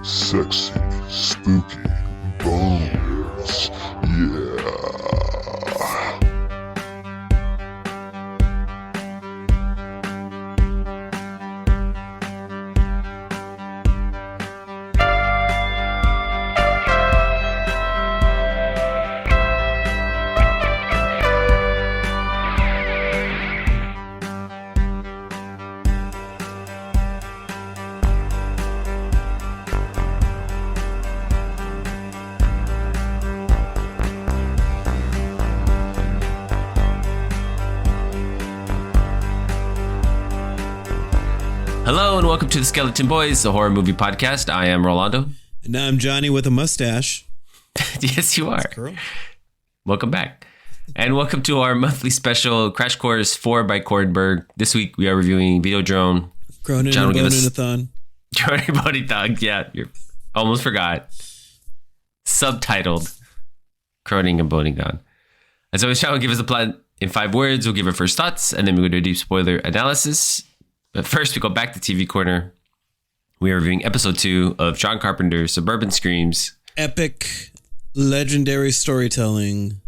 sexy, spooky bones. Yeah. Hello and welcome to the Skeleton Boys, a horror movie podcast. I am Rolando. And I'm Johnny with a mustache. Yes, you are. Welcome back. And welcome to our monthly special Crash Course 4 by Cronenberg. This week we are reviewing Videodrome. Cronenberg. Cronenberg. Yeah, you almost forgot. Subtitled Croning and Boningon. As always, Sean will give us a plot in 5 words. We'll give our first thoughts, and then we go to a deep spoiler analysis. But first, we go back to TV Corner. We are reviewing episode 2 of John Carpenter's Suburban Screams. Epic, legendary storytelling.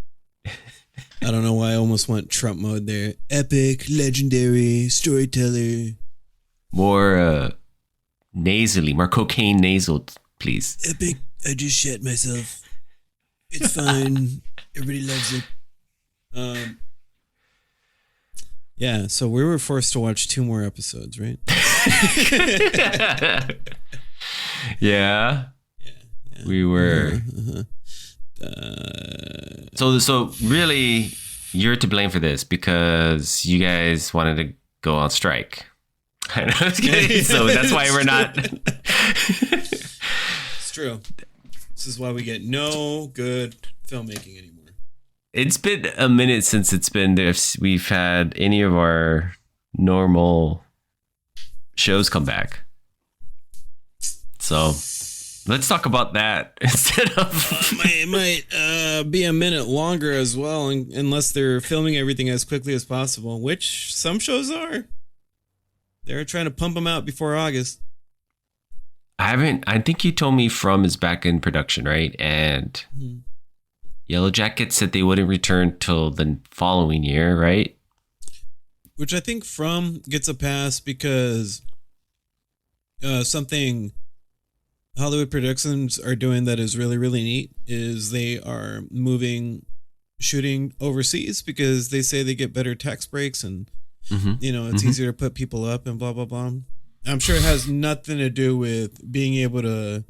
I don't know why I almost went Trump mode there. Epic, legendary storyteller. More nasally, more cocaine nasal, please. Epic, I just shat myself. It's fine. Everybody loves it. Yeah, so we were forced to watch 2 more episodes, right? Yeah. We were. So really, you're to blame for this because you guys wanted to go on strike. I know, I was kidding. So that's why we're not. It's true. This is why we get no good filmmaking anymore. It's been a minute since we've had any of our normal shows come back. So let's talk about that instead of. It might be a minute longer as well, unless they're filming everything as quickly as possible, which some shows are. They're trying to pump them out before August. I think you told me From is back in production, right? And Yellow Jackets said they wouldn't return till the following year, right? Which I think From gets a pass because something Hollywood Productions are doing that is really, really neat is they are moving shooting overseas because they say they get better tax breaks and, it's easier to put people up and blah, blah, blah. I'm sure it has nothing to do with being able to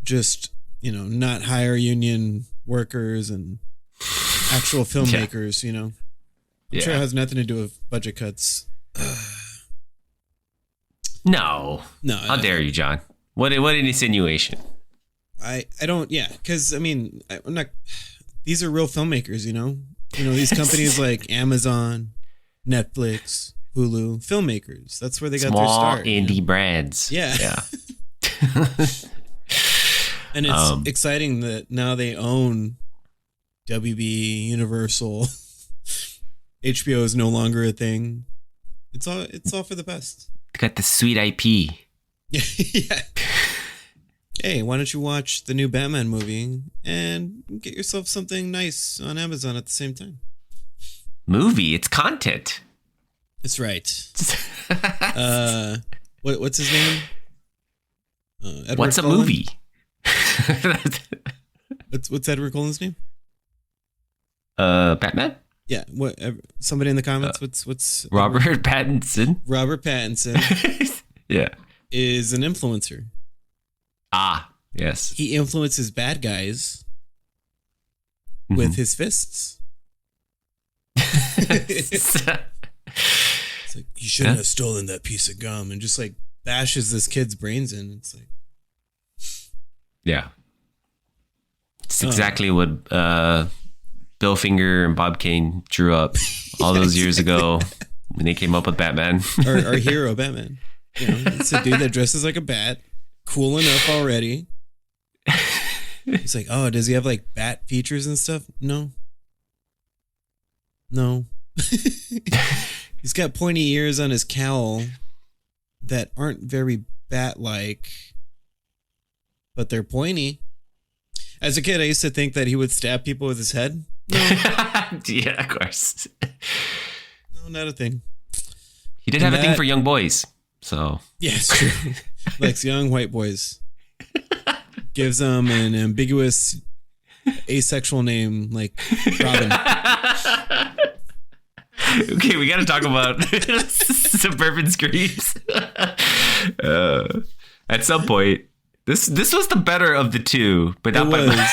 just, not hire union workers and actual filmmakers, I'm sure it has nothing to do with budget cuts. No. How dare you, John? What an insinuation. I don't, because I'm not, these are real filmmakers, these companies like Amazon, Netflix, Hulu, filmmakers. That's where they got their start. Small indie brands. Yeah. And it's exciting that now they own WB, Universal. HBO is no longer a thing. It's all for the best. They got the sweet IP. Yeah. Hey, why don't you watch the new Batman movie and get yourself something nice on Amazon at the same time? Movie? It's content. That's right. What's his name? What's a Cullen? movie? What's Edward Cullen's name? Batman? Yeah. What? Somebody in the comments. What's Robert Pattinson? Robert Pattinson. Yeah. Is an influencer. Ah, yes. He influences bad guys with his fists. It's like, you shouldn't have stolen that piece of gum, and just like bashes this kid's brains in. It's like, yeah, it's exactly what Bill Finger and Bob Kane drew up all those years ago when they came up with Batman. our hero, Batman. It's a dude that dresses like a bat, cool enough already. He's like, oh, does he have like bat features and stuff? No. He's got pointy ears on his cowl that aren't very bat-like. but they're pointy. As a kid, I used to think that he would stab people with his head. No. Yeah, of course. No, not a thing. He did have a thing for young boys, so. Yes, true. Likes young white boys. Gives them an ambiguous, asexual name like Robin. Okay, we got to talk about Suburban Screams. At some point, this was the better of the two, but not by much.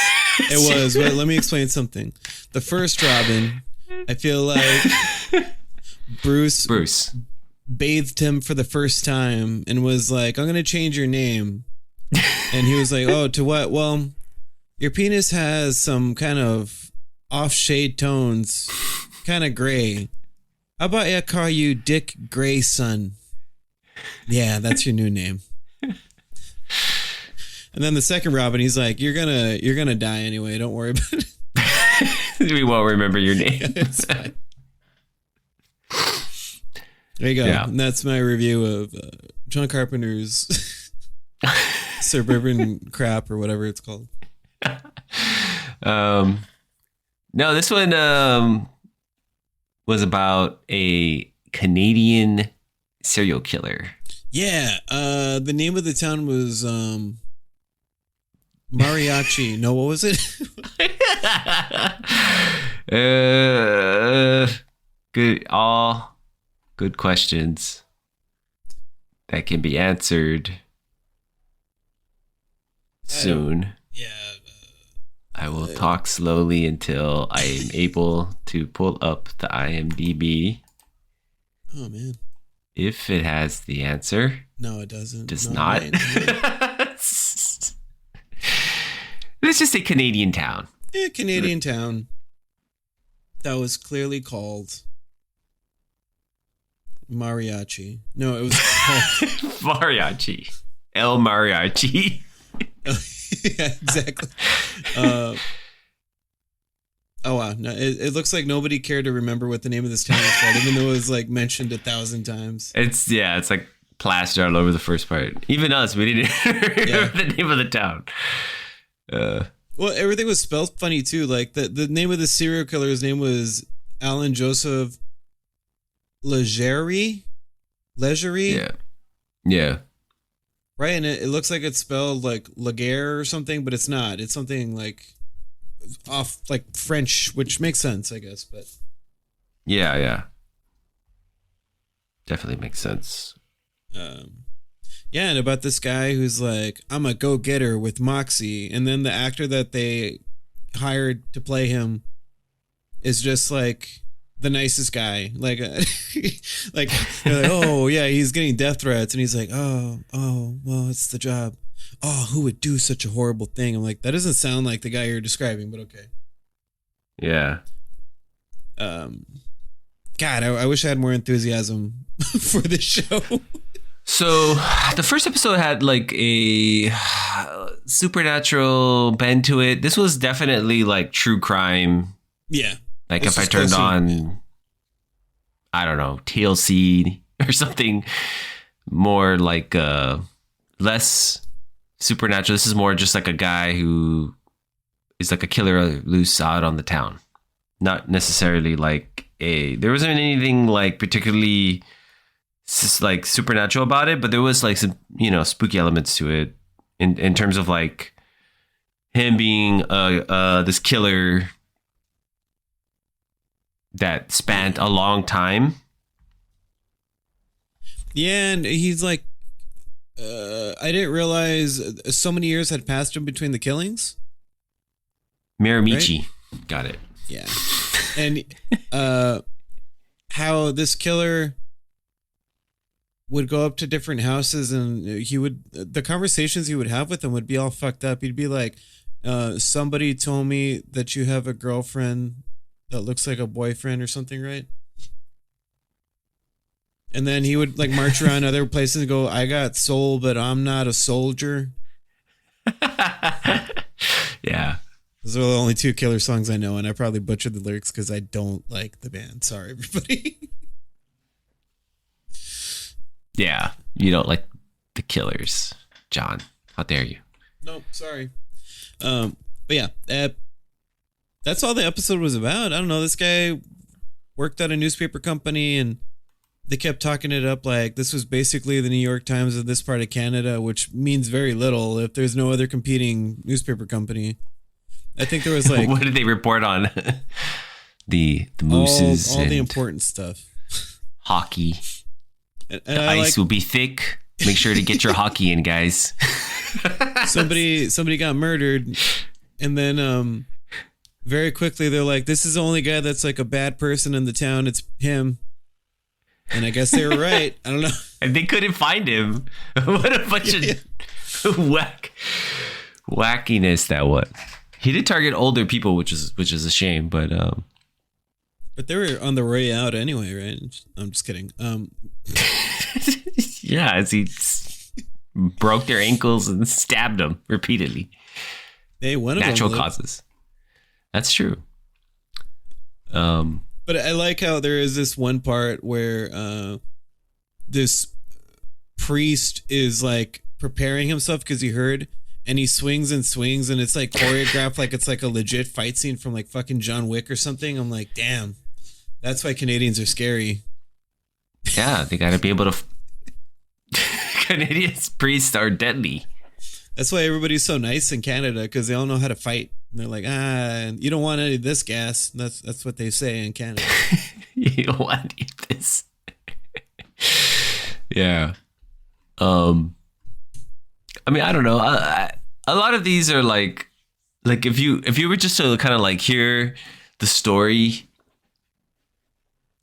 It was. But let me explain something. The first Robin, I feel like Bruce bathed him for the first time and was like, I'm going to change your name. And he was like, oh, to what? Well, your penis has some kind of off shade tones, kind of gray. How about I call you Dick Grayson? Yeah, that's your new name. And then the second Robin, he's like, you're gonna die anyway. Don't worry about it. We won't remember your name. It's fine. There you go. Yeah. And that's my review of John Carpenter's Suburban crap or whatever it's called. No, this one was about a Canadian serial killer. Yeah. The name of the town was Mariachi. No, what was it? Good questions that can be answered soon. Yeah. I will talk slowly until I am able to pull up the IMDb. Oh man. If it has the answer. No, it doesn't. Does no, not. Let's just say Canadian town. Yeah, Canadian town. That was clearly called Mariachi. No, it was called Mariachi. El Mariachi. Yeah, exactly. Oh wow. No, it looks like nobody cared to remember what the name of this town was called, even though it was like mentioned 1,000 times. It's like plastered all over the first part. Even us, we didn't remember the name of the town. Well, everything was spelled funny too. Like the name of the serial killer's name was Alan Joseph Leggeri. Yeah. Right, and it looks like it's spelled like Laguerre or something, but it's not. It's something like off like French, which makes sense, I guess. But yeah, definitely makes sense. Yeah, and about this guy who's like, I'm a go-getter with moxie, and then the actor that they hired to play him is just like the nicest guy. Like, like, they're like, oh yeah, he's getting death threats, and he's like, oh, well, it's the job. Oh, who would do such a horrible thing? I'm like, that doesn't sound like the guy you're describing, but okay. Yeah. God, I wish I had more enthusiasm for this show. So the first episode had like a supernatural bend to it. This was definitely like true crime. Yeah. Like if I turned on, I don't know, TLC or something more like less supernatural. This is more just like a guy who is like a killer loose out on the town. Not necessarily like there wasn't anything like particularly like supernatural about it, but there was like some, spooky elements to it in terms of like him being this killer that spanned a long time. Yeah, and he's like, I didn't realize so many years had passed in between the killings. Miramichi. Right? Got it. Yeah. And how this killer would go up to different houses, and the conversations he would have with them would be all fucked up. He'd be like, somebody told me that you have a girlfriend that looks like a boyfriend or something, right? And then he would like march around other places and go, I got soul, but I'm not a soldier. Yeah. Those are the only two killer songs I know, and I probably butchered the lyrics because I don't like the band. Sorry, everybody. Yeah, you don't like the Killers, John. How dare you? Nope, sorry. But yeah, that's all the episode was about. I don't know. This guy worked at a newspaper company, and they kept talking it up like this was basically the New York Times of this part of Canada, which means very little if there's no other competing newspaper company. I think there was like what did they report on? the mooses, all the important stuff. Hockey. And the ice will be thick. Make sure to get your hockey in, guys. somebody got murdered, and then very quickly they're like, this is the only guy that's like a bad person in the town. It's him. And I guess they were right. I don't know. And they couldn't find him. What a bunch of wackiness that was. He did target older people, which is a shame, but they were on the way out anyway, right? I'm just kidding. Yeah, as he broke their ankles and stabbed them repeatedly. Hey, one of natural them causes. That's true. But I like how there is this one part where this priest is like preparing himself because he heard, and he swings and swings, and it's like choreographed like it's like a legit fight scene from like fucking John Wick or something. I'm like, damn, that's why Canadians are scary. Yeah, they got to be able to. Canadian priests are deadly. That's why everybody's so nice in Canada, because they all know how to fight. And they're like, you don't want any of this gas. That's what they say in Canada. You don't want any of this. Yeah. I mean, I don't know. A lot of these are like if you were just to kind of like hear the story,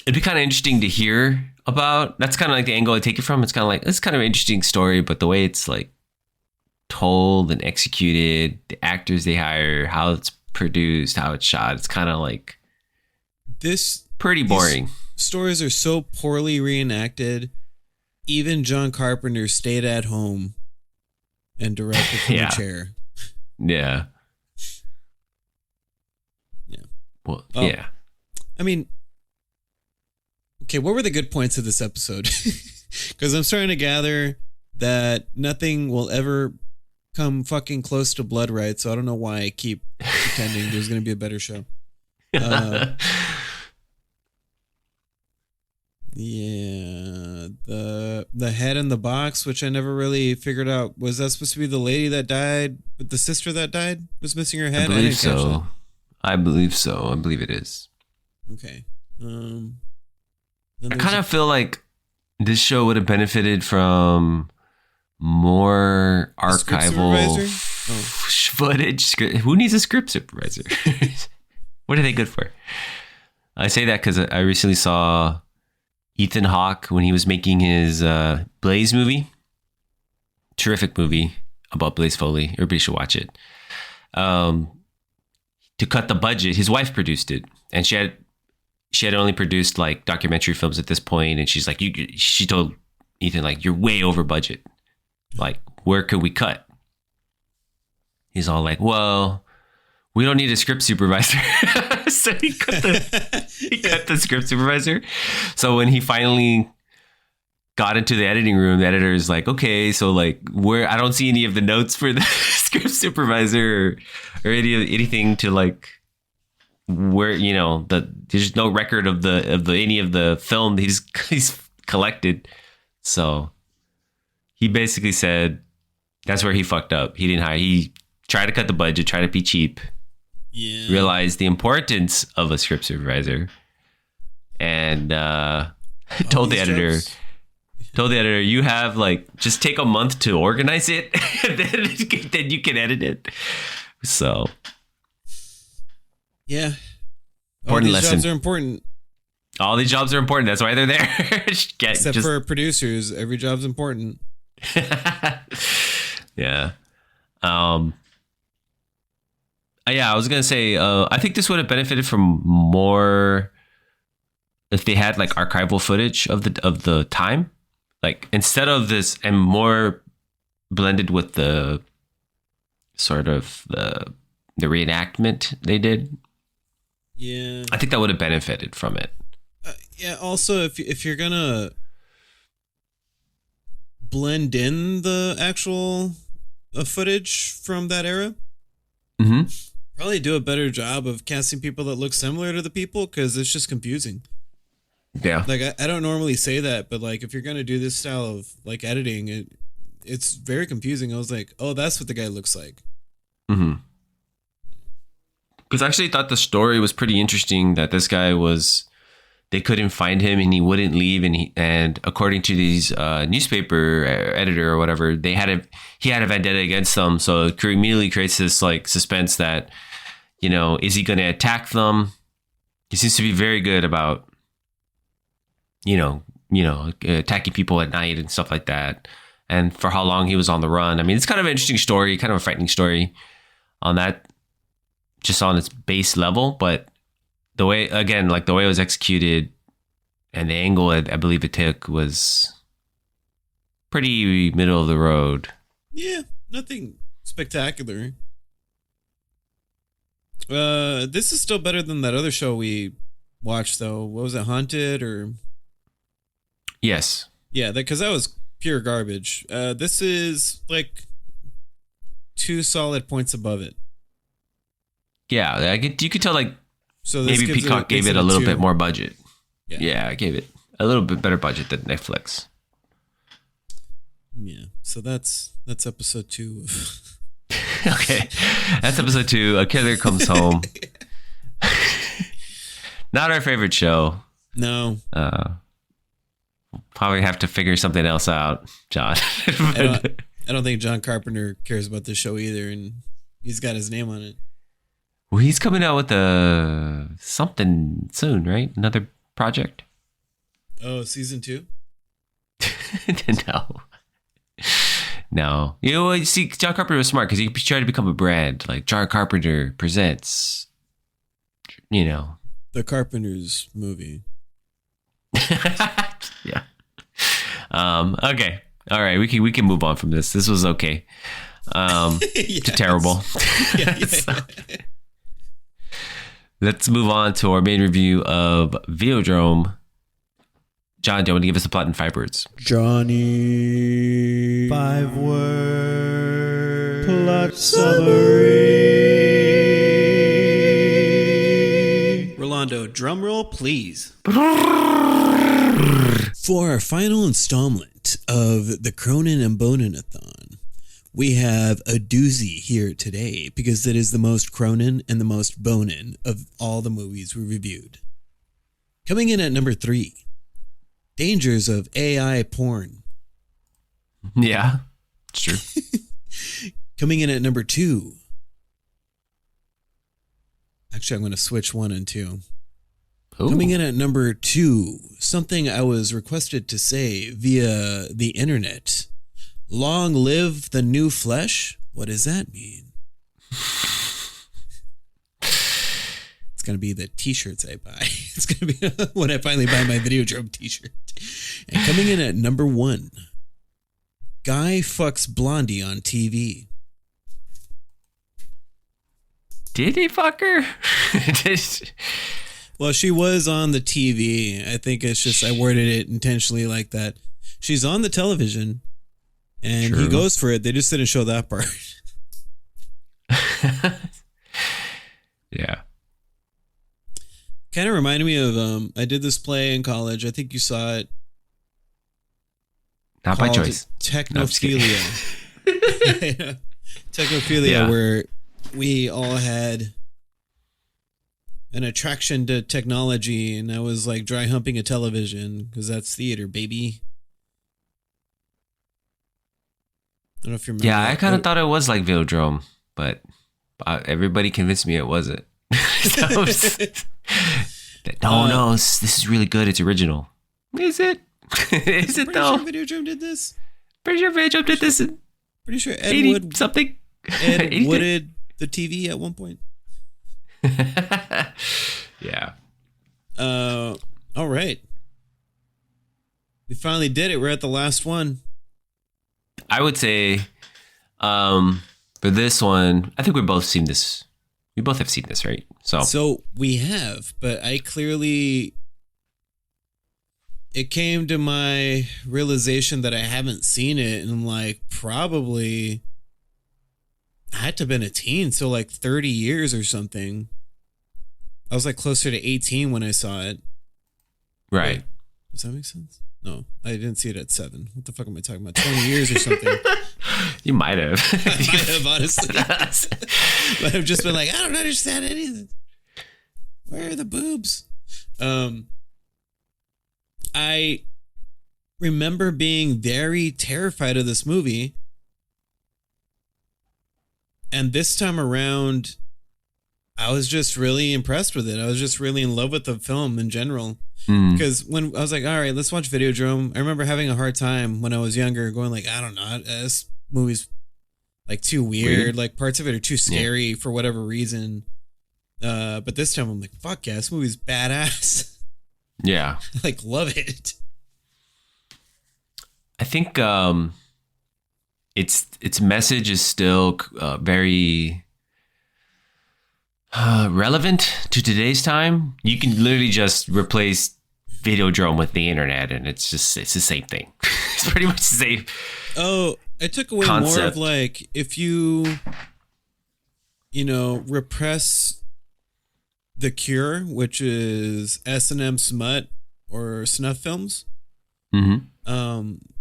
it'd be kind of interesting to hear about. That's kind of like the angle I take it from. It's kind of like, it's kind of an interesting story, but the way it's like told and executed, the actors they hire, how it's produced, how it's shot, it's kind of like this pretty boring. Stories are so poorly reenacted. Even John Carpenter stayed at home and directed from a chair. Yeah. Yeah. Well, yeah. I mean, okay, what were the good points of this episode? Because I'm starting to gather that nothing will ever come fucking close to Blood Right, so I don't know why I keep pretending there's going to be a better show. Yeah, the head in the box, which I never really figured out, was that supposed to be the lady that died, but the sister that died was missing her head? I believe so. I believe it is. Okay. I kind of feel like this show would have benefited from more archival footage. Who needs a script supervisor? What are they good for? I say that because I recently saw Ethan Hawke when he was making his Blaze movie. Terrific movie about Blaze Foley. Everybody should watch it. To cut the budget, his wife produced it, and she had only produced like documentary films at this point, and she's like, she told Ethan, like, you're way over budget. Like, where could we cut? He's all like, well, we don't need a script supervisor. So he cut the script supervisor. So when he finally got into the editing room, the editor is like, okay, so like, where I don't see any of the notes for the script supervisor or anything to like where, you know, there's no record of any of the film he's collected. So he basically said that's where he fucked up. He tried to cut the budget, tried to be cheap. Yeah. Realized the importance of a script supervisor, and told the editor, you have like, just take a month to organize it, and then you can edit it. So yeah, important lesson. Jobs are important. All these jobs are important. That's why they're there. Except for producers, every job's important. Yeah. Yeah, I was gonna say, I think this would have benefited from more if they had like archival footage of the time, like instead of this, and more blended with the sort of the reenactment they did. Yeah, I think that would have benefited from it. Yeah. Also, if you're gonna blend in the actual footage from that era. Mm-hmm. Probably do a better job of casting people that look similar to the people, because it's just confusing. Yeah. Like, I don't normally say that, but like, if you're going to do this style of like editing, it's very confusing. I was like, oh, that's what the guy looks like. Mm-hmm. Because I actually thought the story was pretty interesting, that this guy they couldn't find him and he wouldn't leave. And according to these newspaper editor or whatever, he had a vendetta against them. So it immediately creates this like suspense that, is he going to attack them? He seems to be very good about, attacking people at night and stuff like that. And for how long he was on the run. I mean, it's kind of an interesting story, kind of a frightening story on that, just on its base level. But the way it was executed and the angle I believe it took was pretty middle of the road. Yeah, nothing spectacular. This is still better than that other show we watched, though. What was it, Haunted or? Yes. Yeah, because that was pure garbage. This is like 2 solid points above it. Yeah, you could tell like so maybe Peacock gave it a little bit more budget. Yeah, I gave it a little bit better budget than Netflix. Yeah, so that's episode 2 of Okay, that's episode 2. A Killer Comes Home. Not our favorite show. No. Probably have to figure something else out, John. I don't think John Carpenter cares about this show either, and he's got his name on it. Well, he's coming out with something soon, right? Another project? Oh, season 2? No. You see, John Carpenter was smart because he tried to become a brand. Like, John Carpenter presents, The Carpenter's movie. Yeah. Okay. All right. We can move on from this. This was okay. Yes. Terrible. Yeah. Let's move on to our main review of Videodrome. John, do you want to give us a plot in 5 words? Johnny. 5 word plot summary. Rolando, drum roll, please. For our final installment of the Cronin and Bonin-a-thon, we have a doozy here today because it is the most Cronin and the most Bonin of all the movies we reviewed. Coming in at number 3, dangers of AI porn. Yeah, it's true. Coming in at number 2. Actually, I'm going to switch 1 and 2. Ooh. Coming in at number 2, something I was requested to say via the internet. Long live the new flesh? What does that mean? It's going to be the t-shirts I buy. It's going to be when I finally buy my Videodrome t-shirt. And coming in at number 1, guy fucks blondie on TV. Did he fuck her? Well, she was on the TV. I think it's just I worded it intentionally like that. She's on the television, and he goes for it. They just didn't show that part. Yeah. Kind of reminded me of I did this play in college. I think you saw it. Not by choice. Technophilia. Technophilia, Yeah. where we all had an attraction to technology, and I was like dry humping a television because that's theater, baby. I don't know if you remember. Yeah, that. I kind of thought it was like Videodrome, but everybody convinced me it wasn't. No, this is really good. It's original. Is it? Is it though? Pretty sure Videodrome did this. Pretty sure Videodrome did this in Pretty sure Ed 80 Wood something. Ed wooded the TV at one point. Yeah. All right. We finally did it. We're at the last one. I would say, for this one, I think we've both seen this. We both have seen this, right? So we have, but I clearly, it came to my realization that I haven't seen it in like probably I had to have been a teen, so like 30 years or something. I was like closer to 18 when I saw it. Right. Does that make sense? No, I didn't see it at 7. What the fuck am I talking about? 20 years or something. You might have. I might have, honestly. But I've just been like, I don't understand anything. Where are the boobs? I remember being very terrified of this movie. And this time around, I was just really impressed with it. I was just really in love with the film in general. Because when I was like, all right, let's watch Videodrome. I remember having a hard time when I was younger going like, I don't know, this movie's like too weird. Like parts of it are too scary for whatever reason. But this time I'm like, fuck yeah, this movie's badass. Yeah. I like love it. I think its message is still very relevant to today's time. You can literally just replace Videodrome with the internet, and it's the same thing. It's pretty much the same. Oh, I took away concept. more of like if you repress the cure, which is S&M smut or snuff films.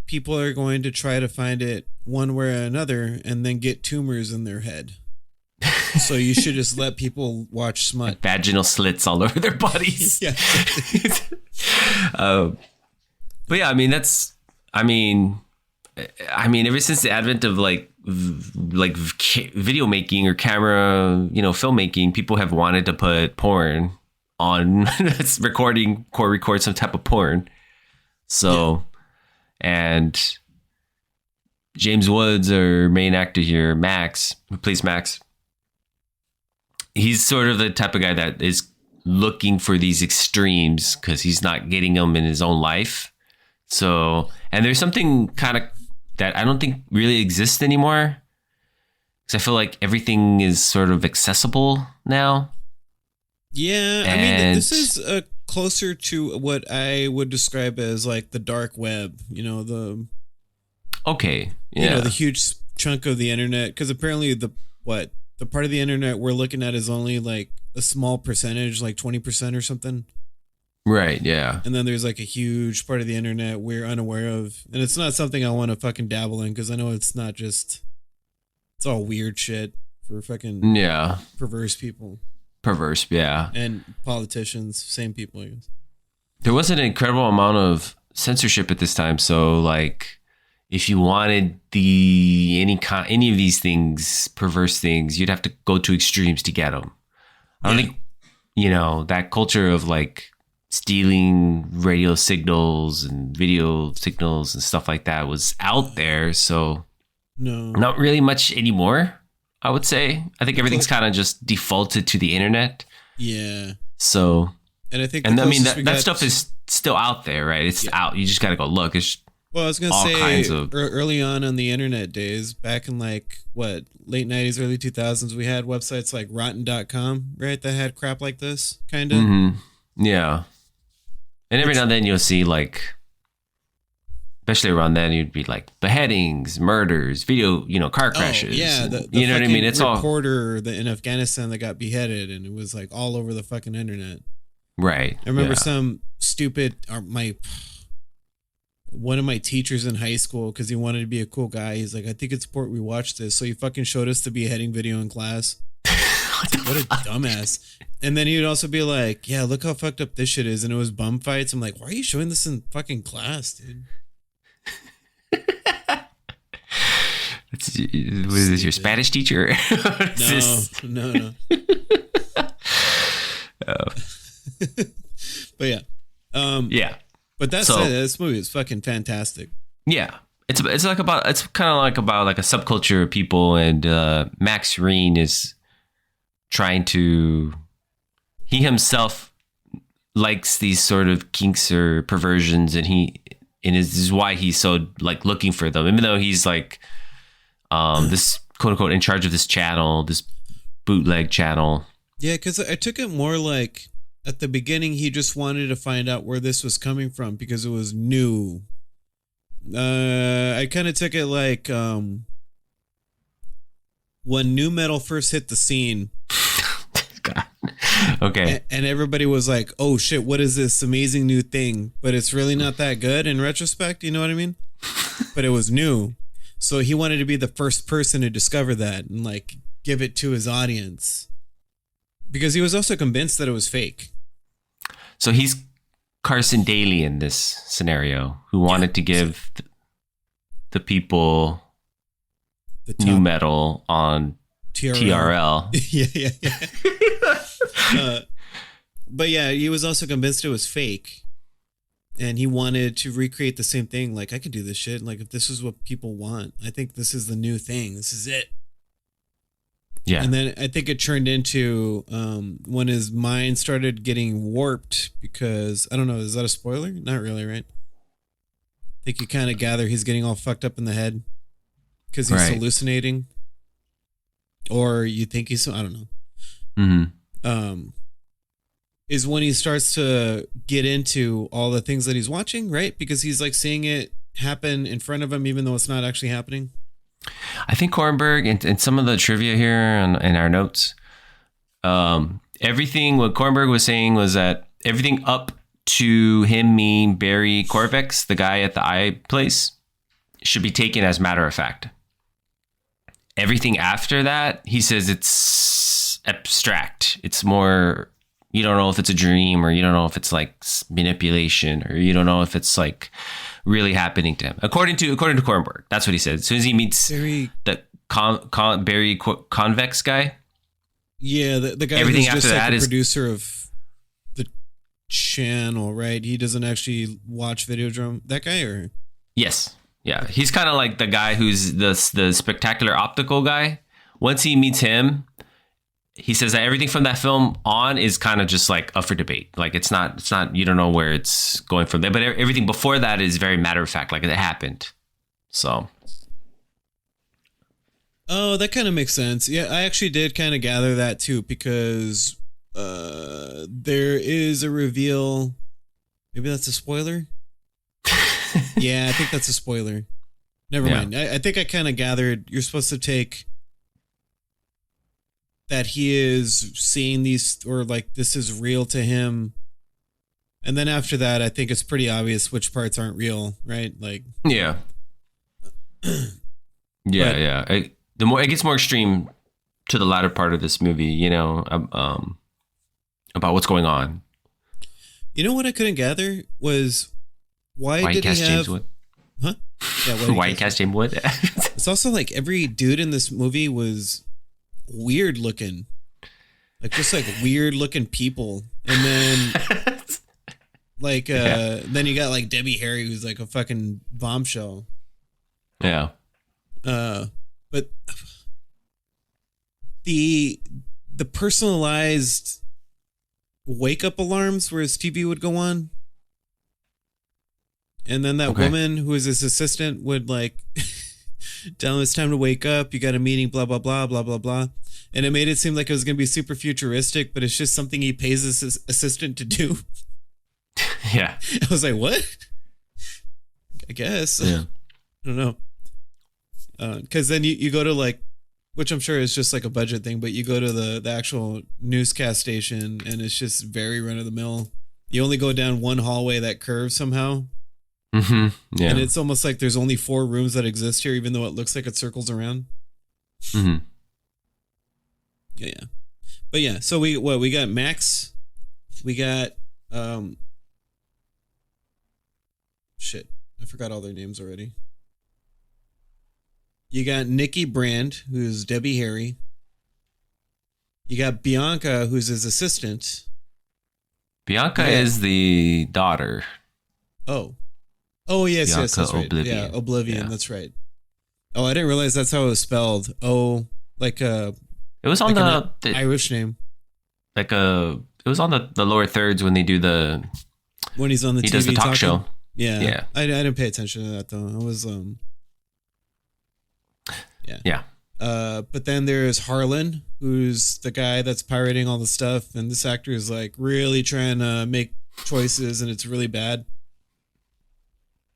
People are going to try to find it one way or another, and then get tumors in their head. So you should just let people watch smut. Vaginal slits all over their bodies. Yeah. But yeah, I mean, ever since the advent of like video making or camera, filmmaking, people have wanted to put porn on record some type of porn. So, and James Woods, our main actor here, Max, who plays Max, he's sort of the type of guy that is looking for these extremes because he's not getting them in his own life. So, and there's something kind of that I don't think really exists anymore, because I feel like everything is sort of accessible now. Yeah, I mean, this is closer to what I would describe as like the dark web. The huge chunk of the internet, because apparently the part of the internet we're looking at is only like a small percentage, like 20% or something. Right, yeah. And then there's like a huge part of the internet we're unaware of. And it's not something I want to fucking dabble in, because I know it's not just, it's all weird shit for fucking perverse people. Perverse, yeah. And politicians, same people, I guess. There was an incredible amount of censorship at this time. So like, if you wanted any of these things, perverse things, you'd have to go to extremes to get them. I don't think, that culture of like stealing radio signals and video signals and stuff like that was out there. So no, not really much anymore, I would say. I think everything's kind of just defaulted to the internet. Yeah. So, and I think, that stuff is still out there, right? It's out. You just got to go look. Well, I was going to say early on the internet days, back in like late 90s, early 2000s, we had websites like rotten.com, right? That had crap like this, kind of. Mm-hmm. Yeah. And every now and then you'll see like, especially around then, you'd be like beheadings, murders, video, car crashes. Oh, yeah. The you know what I mean? It's reporter in Afghanistan that got beheaded, and it was like all over the fucking internet. Right. I remember some stupid, one of my teachers in high school, because he wanted to be a cool guy, he's like, I think it's important we watch this. So he fucking showed us the beheading video in class. What a dumbass. And then he would also be like, yeah, look how fucked up this shit is. And it was bum fights. I'm like, why are you showing this in fucking class, dude? Was this your Spanish teacher? No. But yeah. Yeah. But that's it. This movie is fucking fantastic. Yeah. It's kind of like about like a subculture of people, and Max Reen is trying to, he himself likes these sort of kinks or perversions, and this is why he's so like looking for them, even though he's like this quote unquote in charge of this channel, this bootleg channel. Yeah, because I took it more like at the beginning he just wanted to find out where this was coming from because it was new. I kind of took it like when nu metal first hit the scene. God. Okay. And everybody was like, oh shit, what is this amazing new thing? But it's really not that good in retrospect, you know what I mean? But it was new. So he wanted to be the first person to discover that and like give it to his audience. Because he was also convinced that it was fake. So he's Carson Daly in this scenario, who wanted to give the people new metal on TRL. Yeah. But yeah, he was also convinced it was fake. And he wanted to recreate the same thing. Like, I could do this shit. Like, if this is what people want, I think this is the new thing. This is it. Yeah. And then I think it turned into when his mind started getting warped because, I don't know, is that a spoiler? Not really, right? I think you kind of gather he's getting all fucked up in the head because he's hallucinating. Or you think he's, I don't know. Mm-hmm. Is when he starts to get into all the things that he's watching, right? Because he's like seeing it happen in front of him, even though it's not actually happening. I think Cronenberg, and some of the trivia here in our notes, everything what Cronenberg was saying was that everything up to him meeting Barry Corvex, the guy at the eye place, should be taken as matter of fact. Everything after that, he says it's abstract. It's more, you don't know if it's a dream, or you don't know if it's like manipulation, or you don't know if it's like really happening to him. According to Cronenberg, that's what he said. As soon as he meets the Barry Convex guy. Yeah, the guy everything who's after just like that the is producer of the channel, right? He doesn't actually watch Videodrome. That guy, or yes. Yeah, he's kind of like the guy who's the spectacular optical guy. Once he meets him, he says that everything from that film on is kind of just like up for debate. Like it's not, you don't know where it's going from there, but everything before that is very matter of fact, like it happened. So. Oh, that kind of makes sense. Yeah, I actually did kind of gather that too, because there is a reveal. Maybe that's a spoiler. Yeah, I think that's a spoiler. Never mind. I think I kind of gathered you're supposed to take that he is seeing these, or like this is real to him. And then after that, I think it's pretty obvious which parts aren't real, right? Like, yeah. Yeah. The more it gets more extreme to the latter part of this movie, you know, about what's going on. You know what I couldn't gather was why did he have James Wood? Huh? Yeah, why he cast James Wood? It's also like every dude in this movie was weird looking, like just like weird looking people, and then like then you got like Debbie Harry, who's like a fucking bombshell. Yeah. But the personalized wake up alarms where his TV would go on. And then that woman who was his assistant would like tell him it's time to wake up. You got a meeting, blah, blah, blah, blah, blah, blah. And it made it seem like it was going to be super futuristic, but it's just something he pays his assistant to do. Yeah. I was like, what? I guess. Yeah. I don't know. Because then you go to like, which I'm sure is just like a budget thing, but you go to the actual newscast station and it's just very run of the mill. You only go down one hallway that curves somehow. Mm-hmm. Yeah. And it's almost like there's only 4 rooms that exist here, even though it looks like it circles around. Mm-hmm. Yeah. But yeah, so we got Max. We got shit. I forgot all their names already. You got Nikki Brand, who's Debbie Harry. You got Bianca, who's his assistant. Bianca is the daughter. Oh, yes, Bianca yes, that's right. Oblivion. Yeah, Oblivion, that's right. Oh, I didn't realize that's how it was spelled. Oh, like it was on like the Irish name. Like it was on the lower thirds when they do when he's on the TV does the talk talking. show. Yeah. I didn't pay attention to that though. I was Yeah. But then there's Harlan, who's the guy that's pirating all the stuff, and this actor is like really trying to make choices, and it's really bad.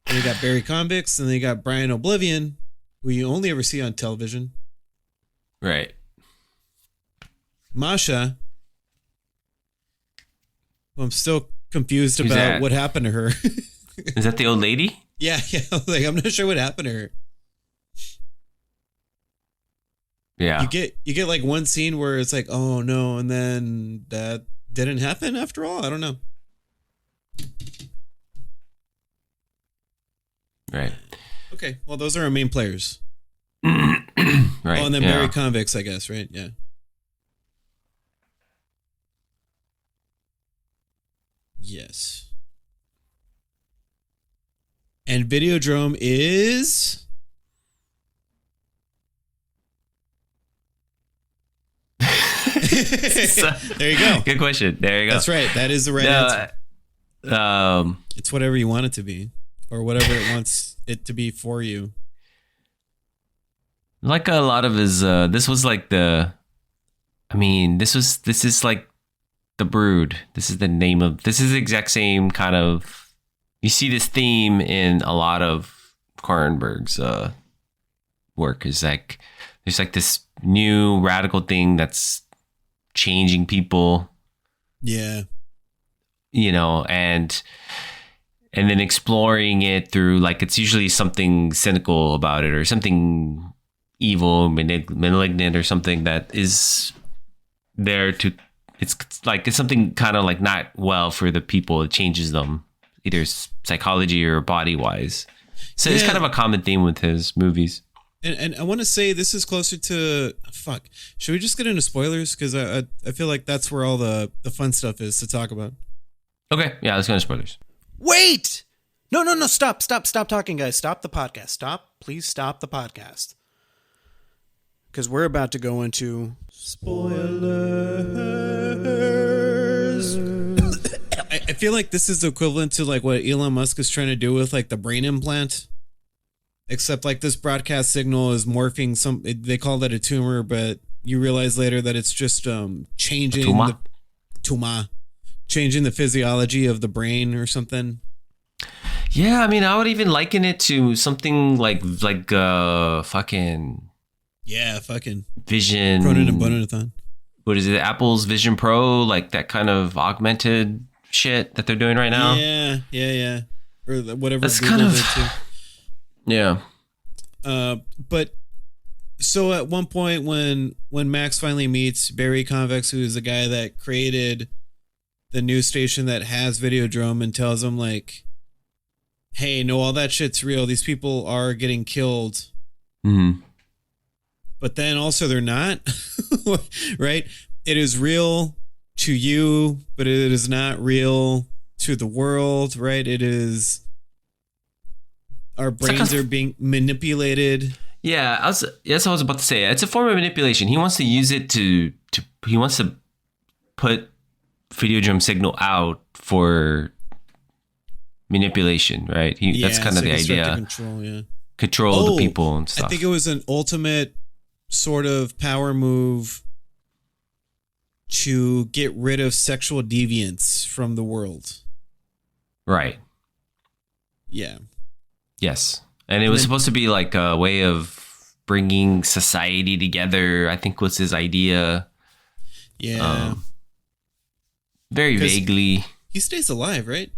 And you got Barry Convicts, and then you got Brian Oblivion, who you only ever see on television. Right. Masha, I'm still confused Who's about that? what happened to her. Is that the old lady? Yeah. Like, I'm not sure what happened to her. Yeah. You get like one scene where it's like, oh no, and then that didn't happen after all. I don't know. Right. Okay, well, those are our main players. Right. Oh, and then yeah. married convicts, I guess, right? Yeah. Yes. And Videodrome is... There you go. Good question. There you go. That's right. That is the right answer. It's whatever you want it to be, or whatever it wants it to be for you. Like a lot of his, this was like the, I mean, this is like The Brood. This is the name of, this is the exact same kind of, you see this theme in a lot of Cronenberg's work. Is like, there's like this new radical thing that's changing people. Yeah. You know, and then exploring it through, like, it's usually something cynical about it or something evil, malignant or something that is there to, it's like, it's something kind of like not well for the people. It changes them either psychology or body wise. So it's kind of a common theme with his movies. And I want to say this is closer to, fuck, should we just get into spoilers? Because I feel like that's where all the fun stuff is to talk about. Okay, yeah, let's go into spoilers. Wait! No, stop talking, guys. Stop the podcast. Please stop the podcast. Because we're about to go into spoilers. I feel like this is equivalent to like what Elon Musk is trying to do with like the brain implant. Except like this broadcast signal is morphing they call that a tumor, but you realize later that it's just changing changing the physiology of the brain or something. Yeah, I mean, I would even liken it to something like fucking Vision. Cronenberg. What is it? Apple's Vision Pro, like that kind of augmented shit that they're doing right now. Yeah. Or whatever. That's Google kind of did too. Yeah. But so at one point when Max finally meets Barry Convex, who is the guy that created the news station that has Videodrome, and tells him like, hey, no, all that shit's real. These people are getting killed. Mm-hmm. But then also they're not, right? It is real to you, but it is not real to the world, right? It is, our brains are being manipulated. Yeah, that's what I was about to say. It's a form of manipulation. He wants to use it he wants to put Videodrome signal out for manipulation, right? That's kind of the idea. Control the people and stuff. I think it was an ultimate sort of power move to get rid of sexual deviance from the world. Right. Yeah. Yes. And it was supposed to be like a way of bringing society together, I think was his idea. Yeah. Very vaguely. He stays alive, right?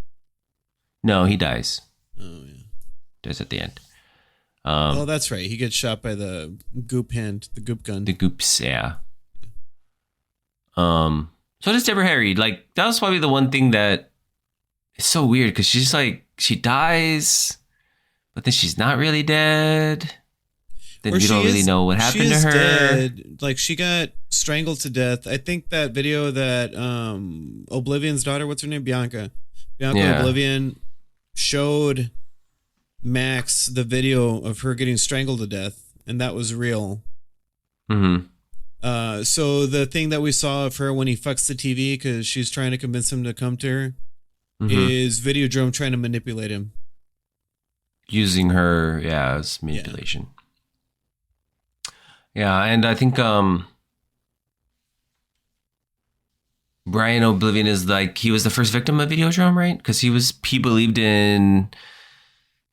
No, he dies. Oh, yeah. Dies at the end. Oh, that's right. He gets shot by the goop gun. The goops, yeah. So does Deborah Harry. Like, that was probably the one thing that is so weird, because she's like, she dies, but then she's not really dead. Then you don't really know what happened to her. Dead. Like, she got strangled to death. I think that video that Oblivion's daughter, what's her name? Bianca Oblivion showed Max the video of her getting strangled to death, and that was real. Mm-hmm. So the thing that we saw of her when he fucks the TV because she's trying to convince him to come to her is Videodrome trying to manipulate him. Using her, as manipulation. Yeah, and I think Brian Oblivion is like, he was the first victim of Videodrome, right? Because he believed in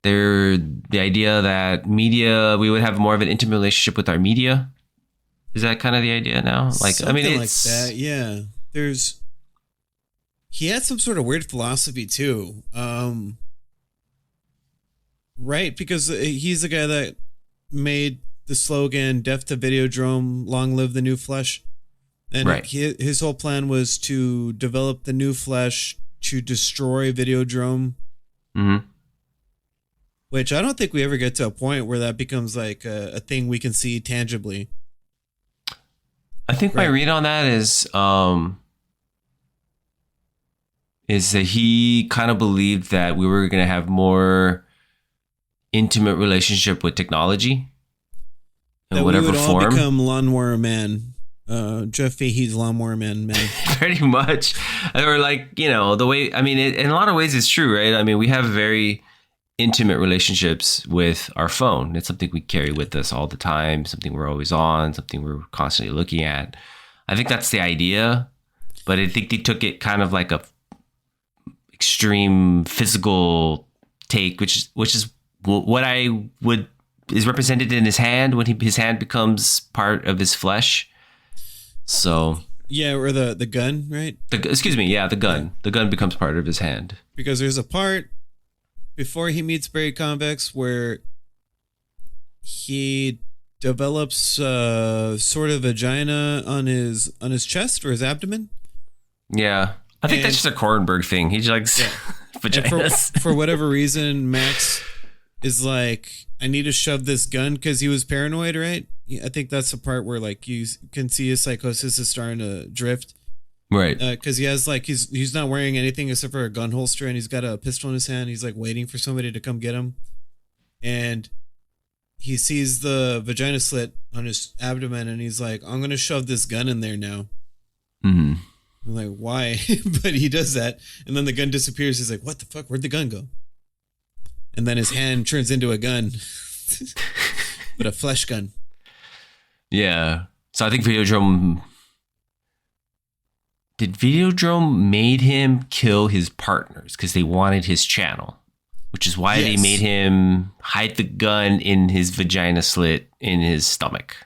the idea that media, we would have more of an intimate relationship with our media. Is that kind of the idea now? Like, Something I mean, like it's that. Yeah. He had some sort of weird philosophy too. Right, because he's the guy that made the slogan "Death to Videodrome, long live the new flesh." And Right. his whole plan was to develop the new flesh to destroy Videodrome. Mhm. Which I don't think we ever get to a point where that becomes like a thing we can see tangibly. I think my Right. read on that is that he kind of believed that we were going to have more intimate relationship with technology in That whatever we would form. all become Lawnmower Man. Jeff Fahey's Lawnmower Man. Pretty much. Or like, the way, I mean, in a lot of ways it's true, right? I mean, we have very intimate relationships with our phone. It's something we carry with us all the time, something we're always on, something we're constantly looking at. I think that's the idea, but I think they took it kind of like a extreme physical take, which is what is represented in his hand when his hand becomes part of his flesh. So Yeah, or the gun, right? the gun. Yeah. The gun becomes part of his hand. Because there's a part before he meets Barry Convex where he develops sort of vagina on his chest or his abdomen. Yeah. I think that's just a Cronenberg thing. He just likes vaginas. And for whatever reason, Max is like, I need to shove this gun because he was paranoid, right? I think that's the part where like you can see his psychosis is starting to drift. Right. Because he has like he's not wearing anything except for a gun holster, and he's got a pistol in his hand. He's like waiting for somebody to come get him, and he sees the vagina slit on his abdomen, and he's like, "I'm gonna shove this gun in there now." Mm-hmm. I'm like, "Why?" But he does that, and then the gun disappears. He's like, "What the fuck? Where'd the gun go?" And then his hand turns into a gun, but a flesh gun. Yeah. So I think Videodrome made him kill his partners because they wanted his channel, which is why they Yes. made him hide the gun in his vagina slit in his stomach.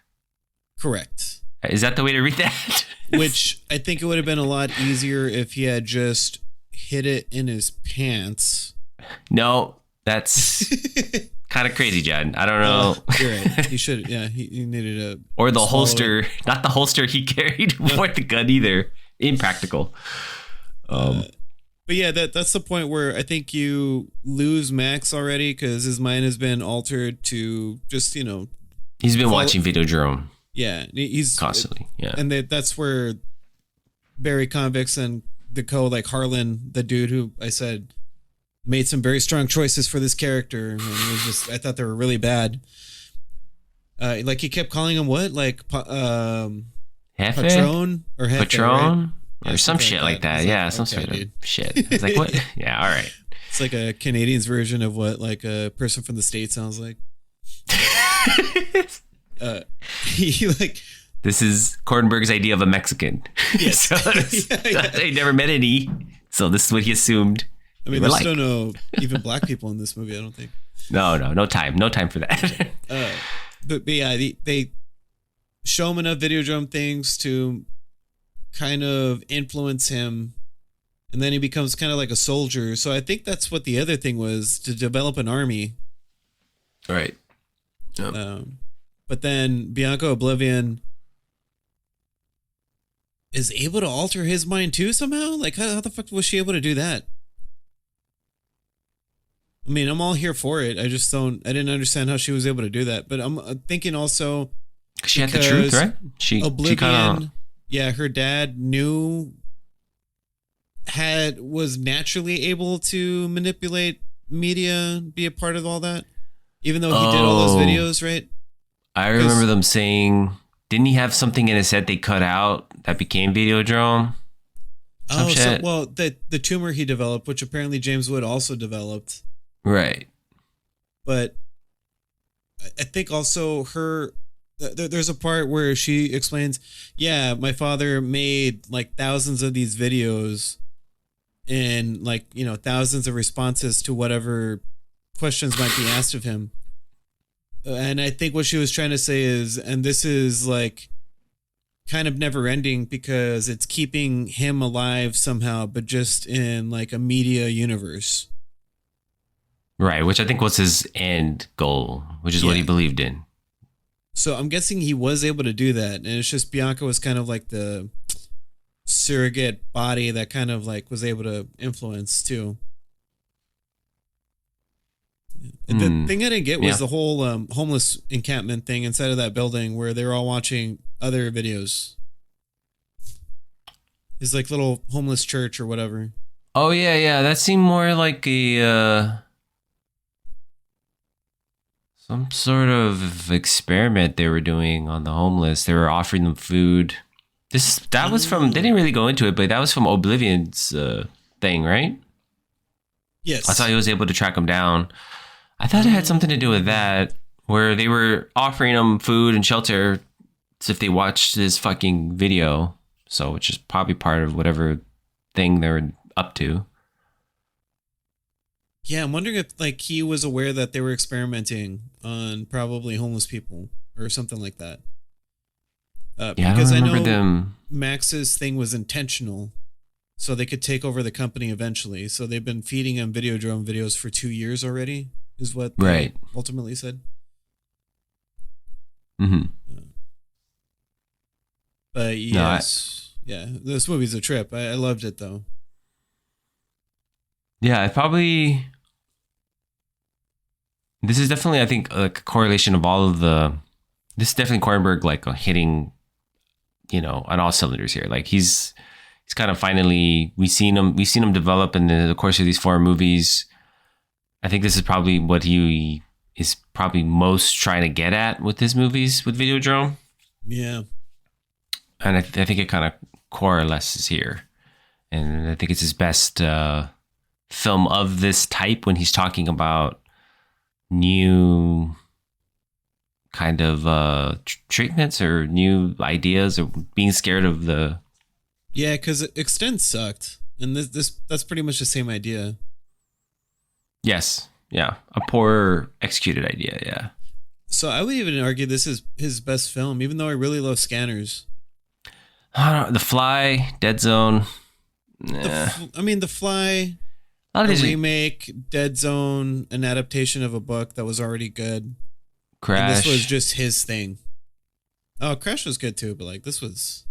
Correct. Is that the way to read that? Which I think it would have been a lot easier if he had just hid it in his pants. No, that's kind of crazy, John. I don't know. You're right. He should. Yeah, he needed a Or the swallow holster, not the holster he carried for the gun either. Impractical. But yeah, that's the point where I think you lose Max already because his mind has been altered to just He's been watching Videodrome yeah, he's constantly. Yeah. and that's where Barry Convex and the like Harlan, the dude who I said made some very strong choices for this character, and it was just I thought they were really bad. Like he kept calling him what, like Jefe? Patron or Jefe, Patron? right? Or Yeah, some something shit like that. It's Yeah, like, some okay, sort of dude. shit. I was like, what? Yeah, all right. It's like a Canadian's version of what like a person from the States sounds like. He like This is Cronenberg's idea of a Mexican. Yes. So Yeah. they never met any. So this is what he assumed. I they mean, were there's like. still no even black people in this movie. I don't think. No time for that. But yeah, they show him enough Videodrome things to kind of influence him, and then he becomes kind of like a soldier. So I think that's what the other thing was, to develop an army. Right. But then Bianca Oblivion is able to alter his mind too somehow. Like how the fuck was she able to do that? I mean, I'm all here for it. I didn't understand how she was able to do that. But I'm thinking also She had the truth, right? She Oblivion, kind of. yeah, her dad was naturally able to manipulate media, be a part of all that, even though he did all those videos, right? I remember them saying, didn't he have something in his head they cut out that became Videodrome? The tumor he developed, which apparently James Wood also developed. Right. But I think also there's a part where she explains, yeah, my father made like thousands of these videos and like, thousands of responses to whatever questions might be asked of him. And I think what she was trying to say is, and this is like kind of never ending because it's keeping him alive somehow, but just in like a media universe. Right, which I think was his end goal, which is what he believed in. So I'm guessing he was able to do that, and it's just Bianca was kind of like the surrogate body that kind of like was able to influence too. And the thing I didn't get was the whole homeless encampment thing inside of that building where they were all watching other videos. It's like little homeless church or whatever. Oh yeah, that seemed more like a some sort of experiment they were doing on the homeless. They were offering them food. That was from. They didn't really go into it, but that was from Oblivion's thing, right? Yes. I thought he was able to track them down. I thought it had something to do with that, where they were offering them food and shelter if they watched this fucking video. So, which is probably part of whatever thing they were up to. Yeah, I'm wondering if like he was aware that they were experimenting on probably homeless people or something like that. Because I know them. Max's thing was intentional, so they could take over the company eventually. So they've been feeding him Videodrome videos for 2 years already, is what they ultimately said. Mm-hmm. But yes, this movie's a trip. I loved it though. Yeah, this is definitely, I think, like a correlation of all of the. This is definitely Cronenberg like hitting, on all cylinders here. Like he's kind of finally we've seen him develop in the course of these 4 movies. I think this is probably what he is probably most trying to get at with his movies with Videodrome. Yeah, and I think it kind of coalesces here, and I think it's his best film of this type when he's talking about new kind of treatments or new ideas or being scared of the. Yeah, because Extend sucked, and that's pretty much the same idea. Yes, yeah, a poor executed idea. Yeah. So I would even argue this is his best film, even though I really love Scanners. The Fly, Dead Zone. The Fly. A remake, Dead Zone, an adaptation of a book that was already good. Crash. And this was just his thing. Oh, Crash was good too, but like this was.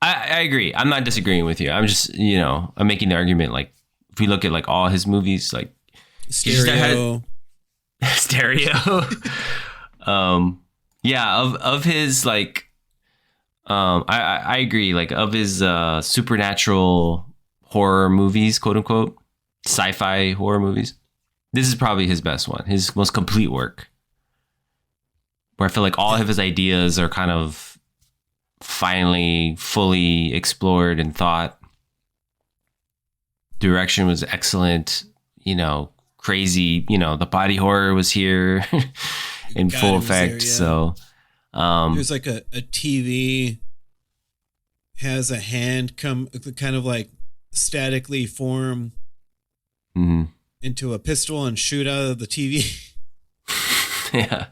I agree. I'm not disagreeing with you. I'm just, I'm making the argument like if we look at like all his movies, like Stereo. Of his like, I agree. Like of his supernatural horror movies, quote unquote. Sci-fi horror movies. This is probably his best one, his most complete work. Where I feel like all of his ideas are kind of finally fully explored and thought. Direction was excellent, crazy, the body horror was here in full effect. There, yeah. So there's like a TV has a hand come kind of like statically form into a pistol and shoot out of the TV. Yeah.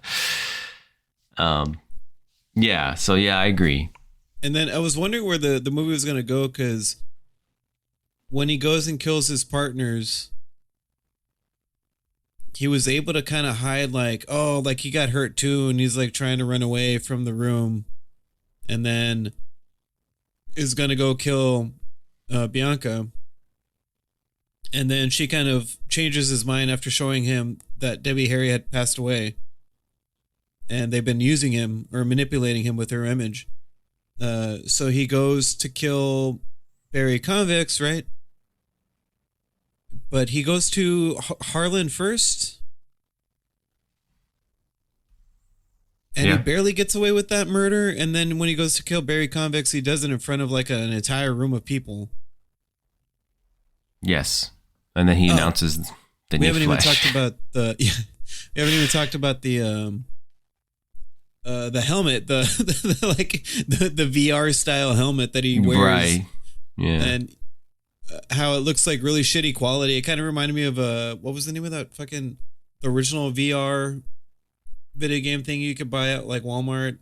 So I agree. And then I was wondering where the movie was going to go, because when he goes and kills his partners, he was able to kind of hide like he got hurt too, and he's like trying to run away from the room, and then is going to go kill Bianca. And then she kind of changes his mind after showing him that Debbie Harry had passed away. And they've been using him or manipulating him with her image. So he goes to kill Barry Convex, right? But he goes to Harlan first. And he barely gets away with that murder. And then when he goes to kill Barry Convex, he does it in front of like an entire room of people. Yes. And then he announces the new Flash. We haven't even talked about the helmet, the VR style helmet that he wears. Right. Yeah. And how it looks like really shitty quality. It kind of reminded me of what was the name of that fucking the original VR video game thing you could buy at like Walmart?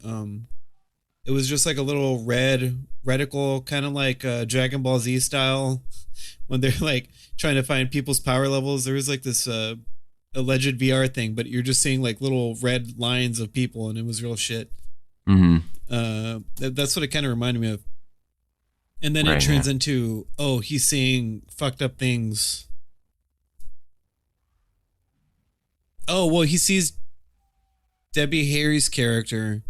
It was just like a little red reticle, kind of like Dragon Ball Z style, when they're like trying to find people's power levels. There was like this alleged VR thing, but you're just seeing like little red lines of people, and it was real shit. That's what it kind of reminded me of. And then it turns into, oh, he's seeing fucked up things. Oh, well, he sees Debbie Harry's character,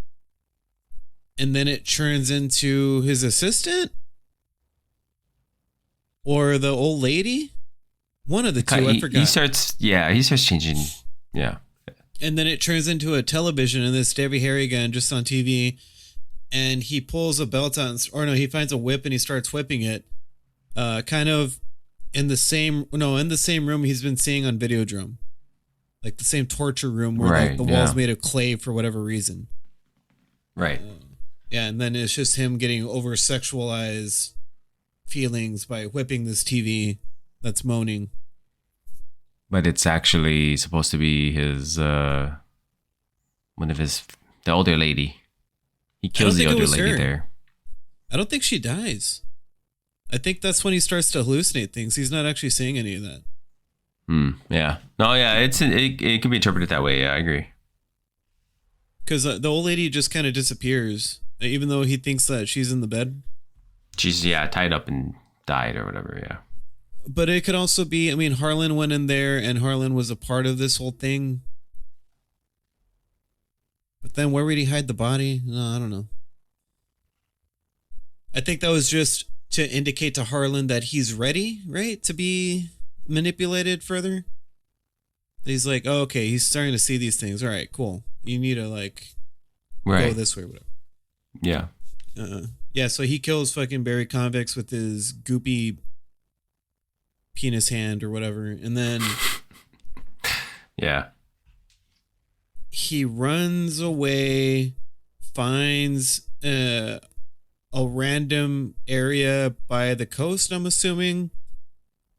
and then it turns into his assistant or the old lady. One of the two, I forgot. He starts changing. Yeah. And then it turns into a television, and this Debbie Harry again, just on TV. And he pulls a belt on, or no, he finds a whip and he starts whipping it. Kind of in the same room he's been seeing on Videodrome. Like the same torture room where like the wall's made of clay for whatever reason. Right. Yeah, and then it's just him getting over sexualized feelings by whipping this TV that's moaning. But it's actually supposed to be his the older lady. He kills the older lady there. I don't think she dies. I think that's when he starts to hallucinate things. He's not actually seeing any of that. Yeah. No, yeah, it can be interpreted that way. Yeah, I agree. Because the old lady just kind of disappears, even though he thinks that she's in the bed. She's, tied up and died or whatever, yeah. But it could also be, I mean, Harlan went in there and Harlan was a part of this whole thing. But then where would he hide the body? No, I don't know. I think that was just to indicate to Harlan that he's ready, right? To be manipulated further. He's like, oh, okay, he's starting to see these things. All right, cool. You need to go this way or whatever. Yeah. Yeah, so he kills fucking Barry Convex with his goopy penis hand or whatever. And then yeah. He runs away, finds a random area by the coast, I'm assuming,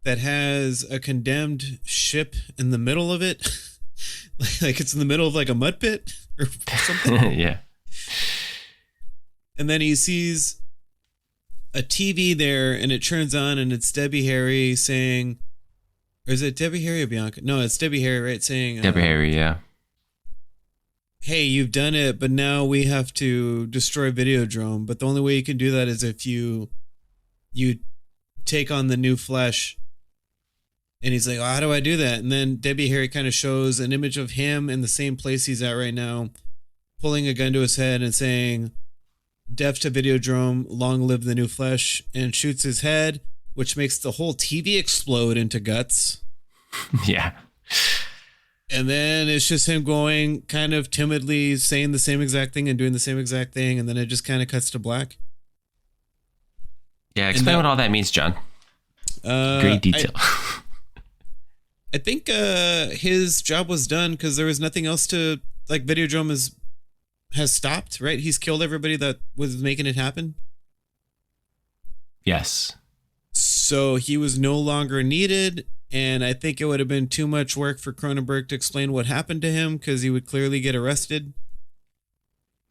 that has a condemned ship in the middle of it. Like it's in the middle of like a mud pit or something. Yeah. And then he sees a TV there and it turns on and it's Debbie Harry saying, or is it Debbie Harry or Bianca? No, it's Debbie Harry, right? Saying, Debbie Harry, yeah. Hey, you've done it, but now we have to destroy Videodrome. But the only way you can do that is if you take on the new flesh. And he's like, oh, how do I do that? And then Debbie Harry kind of shows an image of him in the same place he's at right now, pulling a gun to his head and saying, death to Videodrome, long live the new flesh, and shoots his head, which makes the whole TV explode into guts. Yeah. And then it's just him going kind of timidly saying the same exact thing and doing the same exact thing. And then it just kind of cuts to black. Yeah, explain what all that means, John. Great detail. I think his job was done because there was nothing else to, like, Videodrome has stopped, right? He's killed everybody that was making it happen. Yes. So he was no longer needed. And I think it would have been too much work for Cronenberg to explain what happened to him because he would clearly get arrested.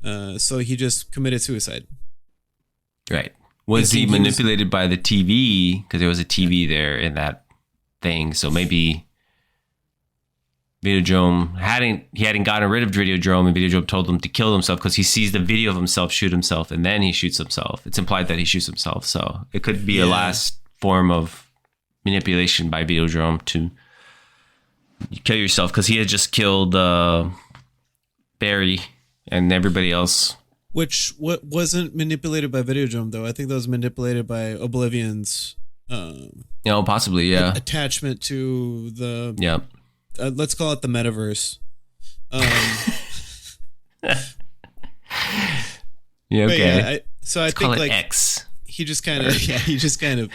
So he just committed suicide. Right. Was he manipulated by the TV? Because there was a TV there in that thing. So maybe Videodrome hadn't gotten rid of Videodrome, and Videodrome told him to kill himself because he sees the video of himself shoot himself, and then he shoots himself. It's implied that he shoots himself. So it could be a last form of manipulation by Videodrome to kill yourself because he had just killed Barry and everybody else. What wasn't manipulated by Videodrome though. I think that was manipulated by Oblivion's possibly, yeah. Attachment to the let's call it the metaverse. Yeah, okay. Yeah, so I let's think call it like X. he just kind of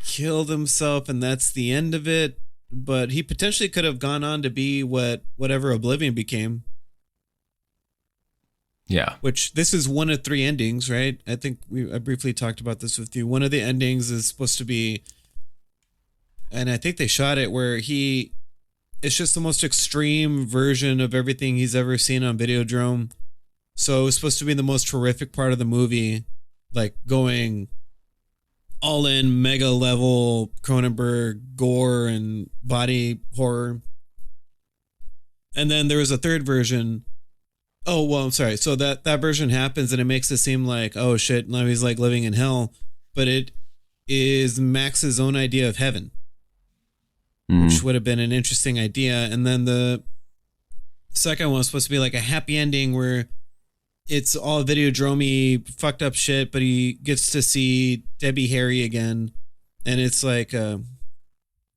killed himself, and that's the end of it. But he potentially could have gone on to be whatever Oblivion became. Yeah. Which this is one of 3 endings, right? I think I briefly talked about this with you. One of the endings is supposed to be, and I think they shot it where he it's just the most extreme version of everything he's ever seen on Videodrome. So it was supposed to be the most horrific part of the movie, like going all in mega level Cronenberg gore and body horror. And then there was a third version. Oh, well, I'm sorry. So that version happens and it makes it seem like, oh shit, now he's like living in hell. But it is Max's own idea of heaven, which would have been an interesting idea. And then the second one was supposed to be like a happy ending where it's all Videodrome fucked up shit, but he gets to see Debbie Harry again. And it's like a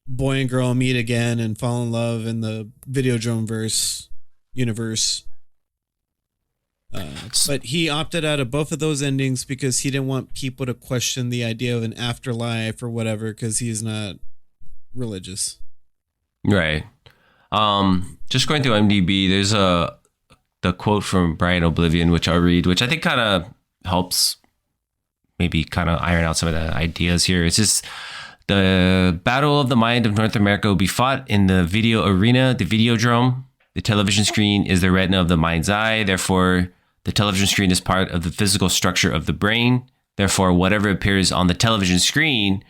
boy and girl meet again and fall in love in the Videodrome universe. But he opted out of both of those endings because he didn't want people to question the idea of an afterlife or whatever, because he's not religious. Right. Just going through IMDb, there's the quote from Brian Oblivion, which I'll read, which I think kind of helps maybe kind of iron out some of the ideas here. It's just the battle of the mind of North America will be fought in the video arena, the Videodrome. The television screen is the retina of the mind's eye. Therefore, the television screen is part of the physical structure of the brain. Therefore, whatever appears on the television screen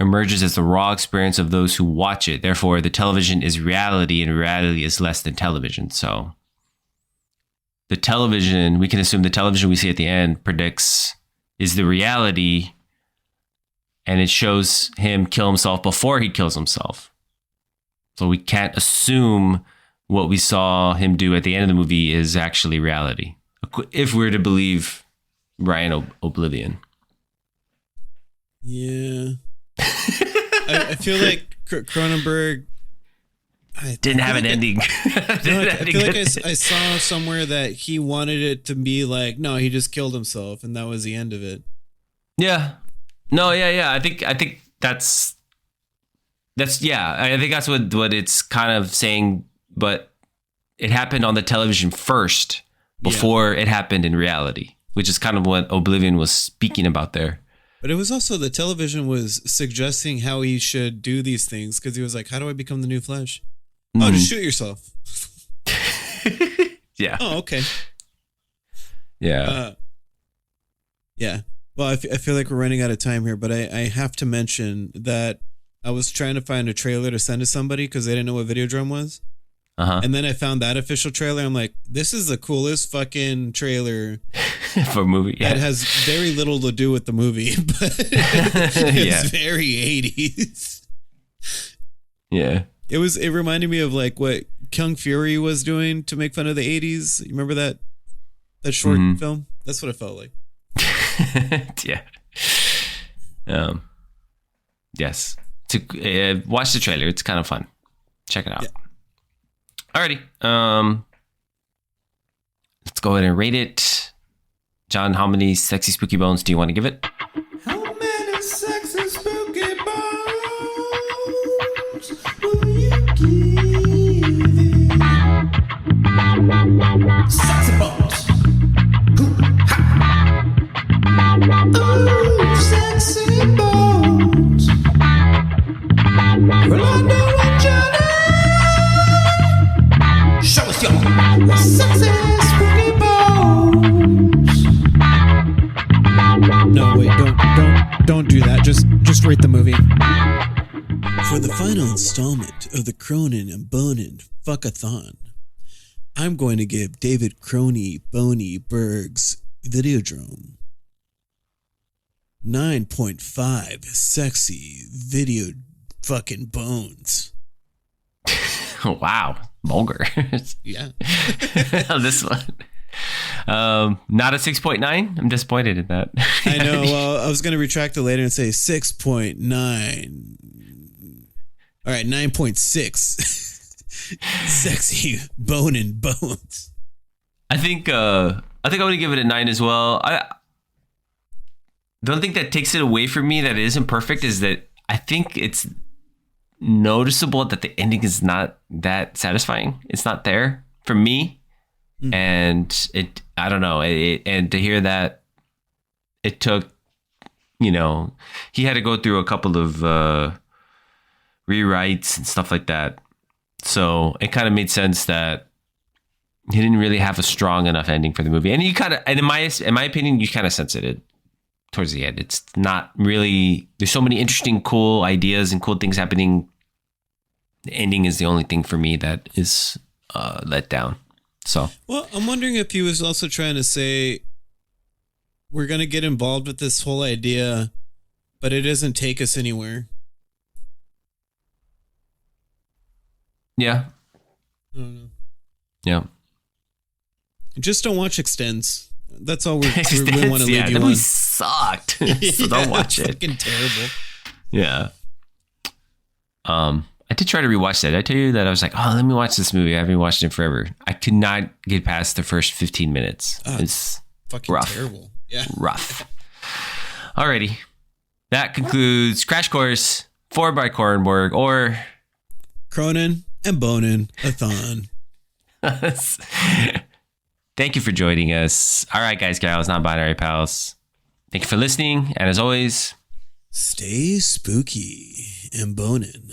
emerges as the raw experience of those who watch it. Therefore, the television is reality and reality is less than television. So the television, we can assume the television we see at the end is the reality, and it shows him kill himself before he kills himself. So we can't assume what we saw him do at the end of the movie is actually reality, if we're to believe Brian Oblivion. Yeah. I feel like Cronenberg didn't have an ending. I feel like I saw somewhere that he wanted it to be like, no, he just killed himself and that was the end of it. Yeah. No, yeah. I think that's yeah. I think that's what it's kind of saying, but it happened on the television first before it happened in reality, which is kind of what Oblivion was speaking about there. But it was also the television was suggesting how he should do these things, because he was like, how do I become the new Flash? Oh, just shoot yourself. Yeah. Oh, okay. Yeah. Yeah. Well, I feel like we're running out of time here, but I have to mention that I was trying to find a trailer to send to somebody because they didn't know what Videodrome was. Uh-huh. And then I found that official trailer. I'm like, this is the coolest fucking trailer for a movie. Yeah. That has very little to do with the movie, but it's very 80s. Yeah. It reminded me of like what Kung Fury was doing to make fun of the 80s. You remember that short film? That's what it felt like. Yeah. Yes. Watch the trailer. It's kind of fun. Check it out. Yeah. Alrighty. Let's go ahead and rate it. John, how many sexy spooky bones do you want to give it? How many sexy spooky bones will you give it? Sexy bones. Ooh, sexy bones. Well, I know what Johnny. Show us your sexy spooky bones. No, wait, don't do that. Just rate the movie. For the final installment of the Cronin and Bonin Fuckathon, I'm going to give David Crony Boney Berg's Videodrome 9.5 sexy video fucking bones. Wow. Vulgar. Yeah. This one. Not a 6.9. I'm disappointed in that. I know. Well, I was going to retract it later and say 6.9. All right, 9.6. Sexy bone and bones. I think I'm going to give it a 9 as well. The only thing that takes it away from me that it isn't perfect is that I think it's noticeable that the ending is not that satisfying. It's not there for me. And I don't know. And to hear that it took, he had to go through a couple of rewrites and stuff like that. So it kind of made sense that he didn't really have a strong enough ending for the movie. And you kind of, and in my opinion, you kind of sense it towards the end. It's not really, there's so many interesting, cool ideas and cool things happening. The ending is the only thing for me that is let down. So, well, I'm wondering if he was also trying to say, we're going to get involved with this whole idea, but it doesn't take us anywhere. Yeah. I don't know. Yeah. Just don't watch Extends. That's all we really want to leave you that on. movie sucked. So don't watch it. Fucking terrible. Yeah. I did try to rewatch that. I tell you that I was like, oh, let me watch this movie. I haven't watched it forever. I could not get past the first 15 minutes. It's fucking rough. terrible. Yeah. Rough. Alrighty. That concludes Crash Course 4 by Cronenberg, or Cronin and Bonin a thon. Thank you for joining us. All right, guys, gals, non-binary pals. Thank you for listening. And as always, stay spooky and bonin'.